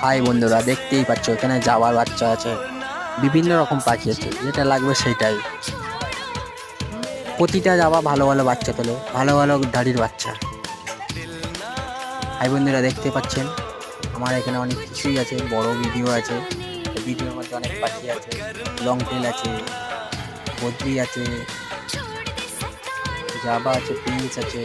High বন্ধুরা, দেখতেই পাচ্ছ এখানে জাবার বাচ্চা আছে, বিভিন্ন রকম পাখি আছে, যেটা লাগবে সেটাই। প্রতিটা জাবা ভালো ভালো বাচ্চা তোলে, ভালো ভালো দাড়ির বাচ্চা। হাই বন্ধুরা, দেখতে পাচ্ছেন আমার এখানে অনেক কিছুই আছে, বড় ভিডিও আছে। ভিডিওর মধ্যে অনেক পাখি আছে, লং টেল আছে, বদ্রি আছে, জাবা আছে, প্রিন্স আছে।